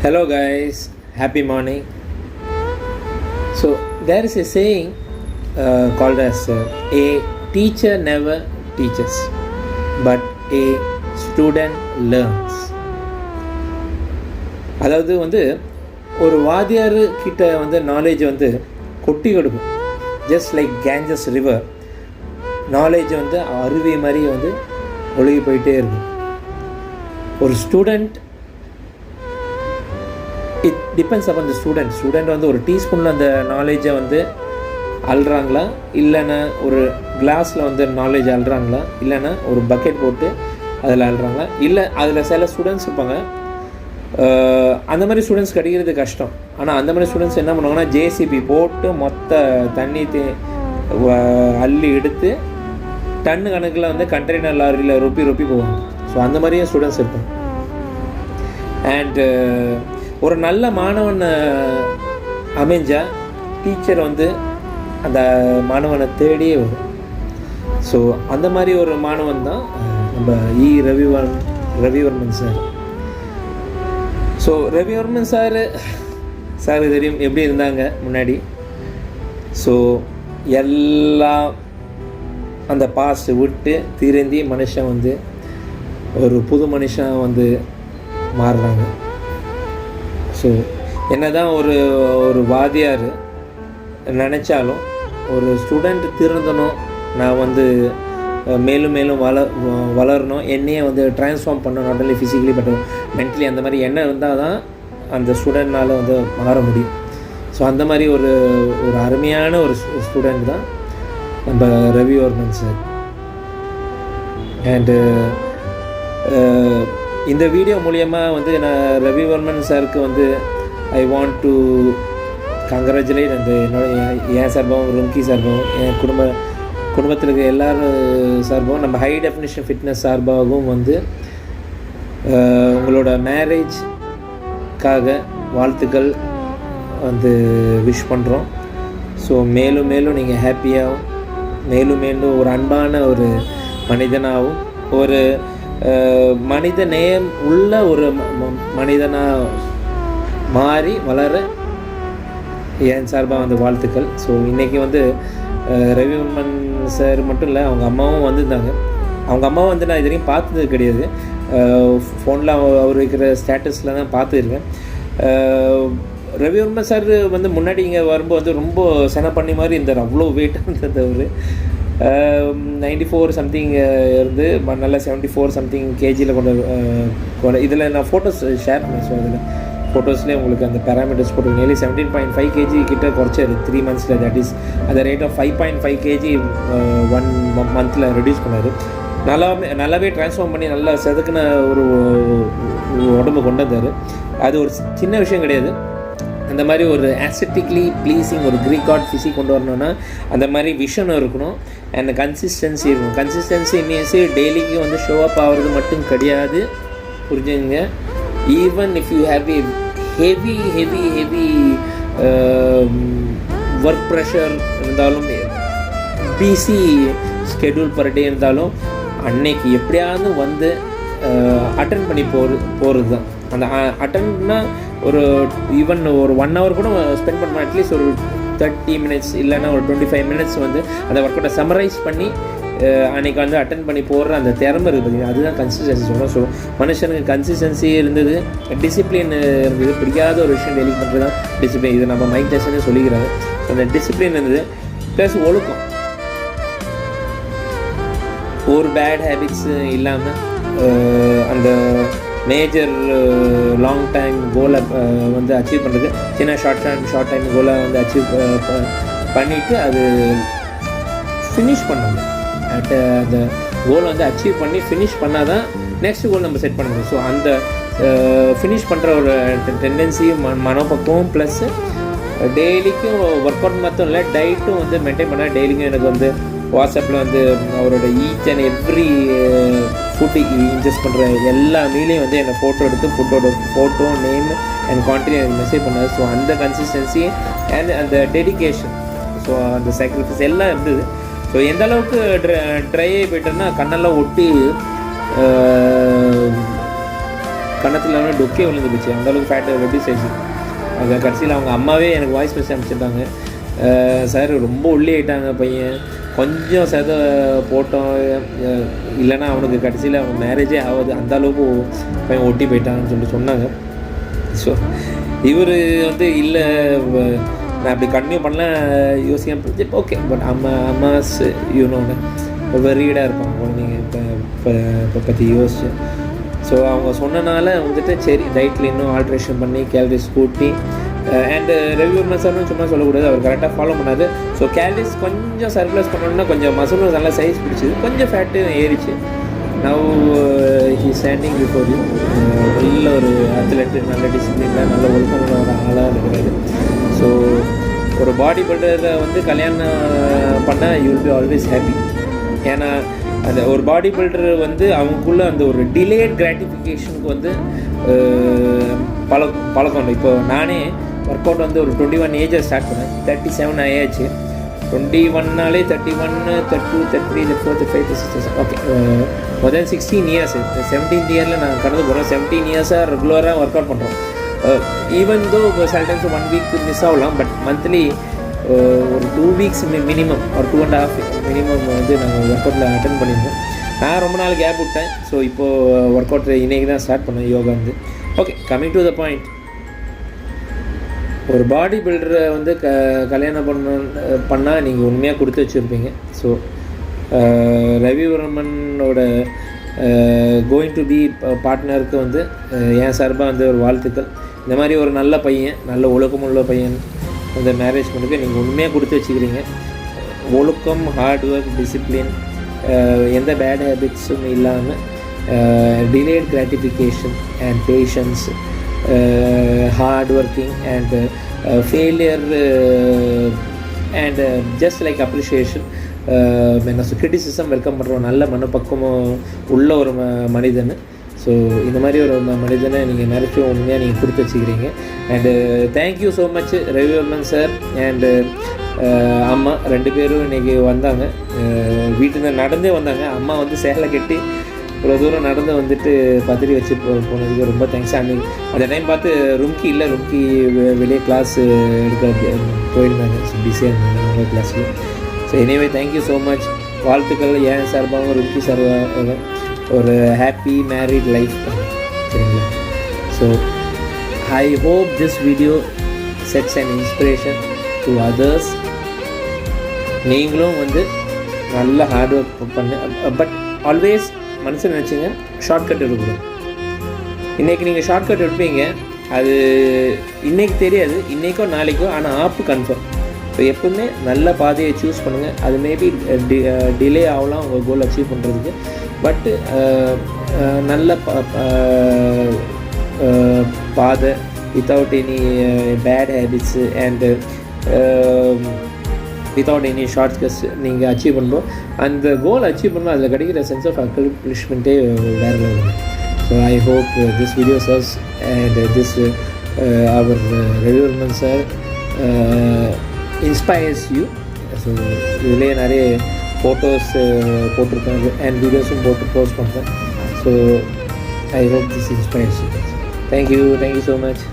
Hello guys, happy morning. So there is a saying called as a teacher never teaches but a student learns. அதாவது ஒரு வாத்தியார் கிட்ட knowledge கொட்டி கொடுக்கும். Just like Ganges river, knowledge அருவி மாதிரி ஒழுகி போயிட்டே இருக்கும். ஒரு student, it depends upon the student ஒரு டீஸ்பூனில் அந்த நாலேஜை அள்ளுறாங்களா, இல்லைன்னா ஒரு கிளாஸில் நாலேஜ் அள்ளுறாங்களா, இல்லைன்னா ஒரு பக்கெட் போட்டு அதில் அள்ளுறாங்களா, இல்லை அதில் சில ஸ்டூடெண்ட்ஸ் இருப்பாங்க, அந்த மாதிரி ஸ்டூடெண்ட்ஸ் கிடைக்கிறது கஷ்டம். ஆனால் அந்த மாதிரி ஸ்டூடெண்ட்ஸ் என்ன பண்ணுவாங்கன்னா, ஜேசிபி போட்டு மொத்த தண்ணி அள்ளி எடுத்து டன்னு கணக்கில் கண்டெய்னர் லாரியில் ரொப்பி போவாங்க. ஸோ அந்த மாதிரியே ஸ்டூடெண்ட்ஸ் இருப்பாங்க. அண்டு ஒரு நல்ல மாணவன் அமைஞ்சால் டீச்சர் அந்த மாணவனை தேடியே வரும். ஸோ அந்த மாதிரி ஒரு மாணவன் தான் நம்ம Ravivarman sir. So Ravivarman sir தெரியும் எப்படி இருந்தாங்க முன்னாடி. ஸோ எல்லாம் அந்த பாஸ்ட் விட்டு திருந்தி மனுஷன் ஒரு புது மனுஷன் மாறுறாங்க. ஸோ என்ன தான் ஒரு வாத்தியார் நினச்சாலும் ஒரு ஸ்டூடெண்ட் திருந்தணும், நான் மேலும் மேலும் வளரணும், என்னையே ட்ரான்ஸ்ஃபார்ம் பண்ணணும், not only physically but mentally, அந்த மாதிரி எண்ணம் இருந்தால் தான் அந்த ஸ்டூடெண்ட்னால் மாற முடியும். ஸோ அந்த மாதிரி ஒரு அருமையான ஒரு ஸ்டூடெண்ட் தான் நம்ம ரவிவர்மன் சார். அண்டு இந்த வீடியோ மூலியமாக நான் ரவிவர்மன் சாருக்கு ஐ வாண்ட் டு கங்க்ராச்சுலேட். என் சார்பாகவும் ரும்கி சார்பாகவும் என் குடும்பத்தில் இருக்க எல்லாரும் சார்பாகவும் நம்ம ஹை டெஃபினிஷன் ஃபிட்னஸ் சார்பாகவும் உங்களோட மேரேஜ்க்காக வாழ்த்துக்கள் விஷ் பண்ணுறோம். ஸோ மேலும் மேலும் நீங்கள் ஹாப்பியாகவும் மேலும் மேலும் ஒரு அன்பான ஒரு மனிதனாகவும் ஒரு மனித நேயம் உள்ள ஒரு மனிதனாக மாறி வளர என் சார்பாக வாழ்த்துக்கள். ஸோ இன்றைக்கி ரவிவர்மன் சார் மட்டும் இல்லை, அவங்க அம்மாவும் வந்திருந்தாங்க. அவங்க அம்மாவும் நான் இது வரைக்கும் பார்த்தது கிடையாது, ஃபோனில் அவர் வைக்கிற ஸ்டேட்டஸில் தான் பார்த்துருக்கேன். ரவிவர்மன் சார் முன்னாடி இங்கே வரும்போது ரொம்ப சென பண்ணி மாதிரி இருந்தார். அவ்வளோ வெயிட்டாக இருந்தது. அவர் 94 சம்திங் இருந்து நல்லா 74 சம்திங் கேஜியில் கொண்டு இதில் நான் ஃபோட்டோஸ் ஷேர் பண்ணேன். ஸோ அதில் ஃபோட்டோஸ்லேயே உங்களுக்கு அந்த பேராமீட்டர்ஸ் போட்டு நியர்லி 17.5 கேஜி கிட்ட குறைச்சாரு 3 மந்த்ஸில். தட் இஸ் அந்த ரேட் ஆஃப் 5.5 கேஜி 1 மந்தில் ரெடியூஸ் பண்ணார். நல்லாவே ட்ரான்ஸ்ஃபார்ம் பண்ணி நல்லா செதுக்குன ஒரு உடம்பு கொண்டு வந்தார். அது ஒரு சின்ன விஷயம் கிடையாது. அந்த மாதிரி ஒரு ஆஸ்தட்டிக்லி ப்ளீஸிங் ஒரு க்ரீக் காட் ஃபிசிக் கொண்டு வரணும்னா அந்த மாதிரி விஷனும் இருக்கணும், அண்ட் கன்சிஸ்டன்சி இருக்கணும். கன்சிஸ்டன்சி மீன்ஸ் டெய்லிக்கு ஷோ அப் ஆகிறது மட்டும் கிடையாது, புரிஞ்சுங்க. Even if you have A heavy work pressure இருந்தாலும், பிசி ஸ்கெடியூல் பர் டே இருந்தாலும், அன்னைக்கு எப்படியாவது அட்டன் பண்ணி போகிறது தான். அந்த அட்டன்னா ஒரு ஈவன் ஒரு 1 hour கூட ஸ்பெண்ட் பண்ணணும். அட்லீஸ்ட் ஒரு 30 minutes இல்லைன்னா ஒரு 25 minutes அந்த ஒர்க் அவுட்டை சம்மரைஸ் பண்ணி அன்றைக்கி அட்டன் பண்ணி போடுற அந்த திறமை இருக்குது. அதுதான் கன்சிஸ்டன்சி சொல்கிறோம். ஸோ மனுஷனுக்கு கன்சிஸ்டன்சி இருந்தது, டிசிப்ளின் இருந்தது. பிடிக்காத ஒரு விஷயம் டெய்லி பண்ணுறது தான் டிசிப்ளின். இது நம்ம மைக் டெஸ்ட்னே சொல்லிக்கிறாங்க. ஸோ அந்த டிசிப்ளின் இருந்தது, ப்ளஸ் ஒழுக்கம், ஒரு பேட் ஹேபிட்ஸ் இல்லாமல் அந்த மேஜர் லாங் டைம் கோலை அச்சீவ் பண்ணுறது, சின்ன ஷார்ட் டைம் கோலை அச்சீவ் பண்ணிவிட்டு அது ஃபினிஷ் பண்ணணும். அந்த கோலை அச்சீவ் பண்ணி ஃபினிஷ் பண்ணால் தான் நெக்ஸ்ட் கோல் நம்ம செட் பண்ண முடியும். ஸோ அந்த ஃபினிஷ் பண்ணுற ஒரு டெண்டன்சியும் மனப்பக்குவம் ப்ளஸ் டெய்லிக்கும் ஒர்க் அவுட் மட்டும் இல்லை, டயட்டும் மெயின்டைன் பண்ணால் டெய்லிக்கும் எனக்கு வாட்ஸ்அப்பில் அவரோட each and every food ingest பண்ணுற எல்லா மீலையும் என்னை ஃபோட்டோ எடுத்து ஃபுட்டோட ஃபோட்டோ நேம் அண்ட் குவான்டிட்டி எனக்கு மெசேஜ் பண்ணார். ஸோ அந்த கன்சிஸ்டன்சி அண்ட் அந்த டெடிக்கேஷன், ஸோ அந்த சாக்ரிஃபைஸ் எல்லாம் இருந்தது. ஸோ எந்த அளவுக்கு ட்ரை ஆகி போயிட்டோன்னா கண்ணெல்லாம் ஒட்டி கன்னத்தில் டொக்கே விழுந்து போச்சு, அந்தளவுக்கு ஃபேட்டு ரெடியூஸ் ஆயிடுச்சு. அது கடைசியில் அவங்க அம்மாவே எனக்கு வாய்ஸ் மெசேஜ் அனுப்பிச்சிட்டாங்க, சார் ரொம்ப ஒல்லி ஆகிட்டாங்க பையன், கொஞ்சம் செத போட்டோம் இல்லைன்னா அவனுக்கு கடைசியில் அவன் மேரேஜே ஆகாது, அந்த அளவுக்கு பையன் ஒட்டி போயிட்டான்னு சொல்லி சொன்னாங்க. ஸோ இவர் வந்து இல்லை நான் அப்படி கண்டினியூ பண்ணலாம் யோசிக்க ஓகே, பட் அம்மாஸ் யூனோன்னு வெறியடாக இருப்பாங்க குழந்தைங்க இப்போ பற்றி யோசிச்சு. ஸோ அவங்க சொன்னனால வந்துட்டு சரி டயட்டில் இன்னும் ஆல்ட்ரேஷன் பண்ணி கேலரிஸ் கூட்டி அண்டு ரெவியூர் சார்னு சும்மா சொல்லக்கூடாது, அவர் கரெக்டாக ஃபாலோ பண்ணாது. ஸோ கேலரிஸ் கொஞ்சம் சர்ப்ளஸ் பண்ணோன்னா கொஞ்சம் மசிலும் நல்லா சைஸ் பிடிச்சிது, கொஞ்சம் ஃபேட்டு ஏறிச்சு. Now he standing before you, நல்ல ஒரு அத்லெட்டு, நல்ல டிசிப்ளினாக நல்ல ஒழுக்கமான ஒரு ஆளாக இருக்கிறாரு. ஸோ ஒரு பாடி பில்டரை வந்து கல்யாணம் பண்ணால் you will be always happy. ஏன்னா அந்த ஒரு பாடி பில்டர் வந்து அவங்களுக்குள்ள அந்த ஒரு டிலேட் கிராட்டிஃபிகேஷனுக்கு வந்து பழக்கம். இப்போ நானே ஒர்க் அவுட் வந்து ஒரு 21 ஏஜை ஸ்டார்ட் பண்ணேன், 37 ஆயாச்சு. 21நாலே 31, 32, 33, 34, 35, 36 ஓகே மோர் தென் 16 இயர்ஸ். 17th இயரில் நான் கடந்து போகிறோம். 17 இயர்ஸாக ரெகுலராக ஒர்க் அவுட் பண்ணுறோம். Even though sometimes 1 week miss ஆகலாம், பட் மந்த்லி ஒரு 2 வீக்ஸ் மினிமம், ஒரு 2.5 மினிமம் வந்து நாங்கள் ஒர்க் அவுட்டில் அட்டன் பண்ணியிருந்தோம். நான் ரொம்ப நாள் கேப் விட்டேன். ஸோ இப்போது ஒர்க் அவுட் இன்றைக்கி தான் ஸ்டார்ட் பண்ணேன் யோகா வந்து. Okay, coming to the point. ஒரு பாடி பில்டரை வந்து கல்யாணம் பண்ணால் நீங்கள் உண்மையாக கொடுத்து வச்சுருப்பீங்க. ஸோ ரவிவர்மனோட கோயிங் டு பி பார்ட்னருக்கு வந்து என் சார்பாக வந்து ஒரு வாழ்த்துக்கள். இந்த மாதிரி ஒரு நல்ல பையன், நல்ல ஒழுக்கமுள்ள பையன் அந்த மேரேஜ் பண்ணுறதுக்கு நீங்கள் உண்மையாக கொடுத்து வச்சுக்கிறீங்க. ஒழுக்கம், ஹார்ட் ஒர்க், டிசிப்ளின், எந்த பேட் ஹேபிட்ஸும் இல்லாமல் delayed gratification and patience, hard working and failure and just like appreciation, criticism welcome பண்ணுற நல்ல மனப்பக்குவம் உள்ள ஒரு மனிதன். ஸோ இந்த மாதிரி ஒரு மனிதனை நீங்கள் மேரேஜ் உண்மையாக நீங்கள் கொடுத்து வச்சுக்கிறீங்க. And thank you so much Ravivarman sir and அம்மா 2 பேரும் இன்றைக்கி வந்தாங்க. வீட்டுக்கு நடந்தே வந்தாங்க. அம்மா வந்து சேலை கட்டி இவ்வளோ தூரம் நடந்து வந்துட்டு பத்திரி வச்சு போனதுக்கு ரொம்ப தேங்க்ஸ். அன்றைக்கி அந்த டைம் பார்த்து ரும்கி வெளியே கிளாஸ் எடுக்க போயிருந்தாங்க. ஸோ பிஸியாக இருந்தாங்க கிளாஸில். So anyway thank you so much. வாழ்த்துக்கள் ஏன் சார்பாகவும் ரும்கி சார்பாக ஒரு ஹாப்பி மேரிட் லைஃப். சரிங்களா? So I hope this video sets and inspiration to others. நீங்களும் வந்து நல்ல ஹார்ட் ஒர்க் பண்ணு, பட் ஆல்வேஸ் மனசில் நினச்சிங்க ஷார்ட்கட் எடுக்கணும். இன்றைக்கி நீங்கள் ஷார்ட்கட் எடுப்பீங்க, அது இன்றைக்கி தெரியாது, இன்றைக்கோ நாளைக்கோ, ஆனால் ஆப்பு கன்ஃபார்ம். ஸோ எப்பவுமே நல்ல பாதையை சூஸ் பண்ணுங்கள். அது மேபி டிலே ஆகலாம் உங்கள் கோல் அச்சீவ் பண்ணுறதுக்கு, பட்டு நல்ல பாதை without any bad habits and without any shortcuts நீங்கள் அச்சீவ் பண்ணுறோம். அந்த கோல் அச்சீவ் பண்ணணும், அதில் கிடைக்கிற சென்ஸ் ஆஃப் அக்கம்ப்ளிஷ்மெண்ட்டே வேறு level. So I hope this video stirs and this our Ravivarman sir inspires you. So இதுலேயே நிறைய ஃபோட்டோஸ் போட்டிருக்காங்க அண்ட் வீடியோஸும் போஸ்ட் பண்ணுறேன். So I hope this inspires you. Thank you so much.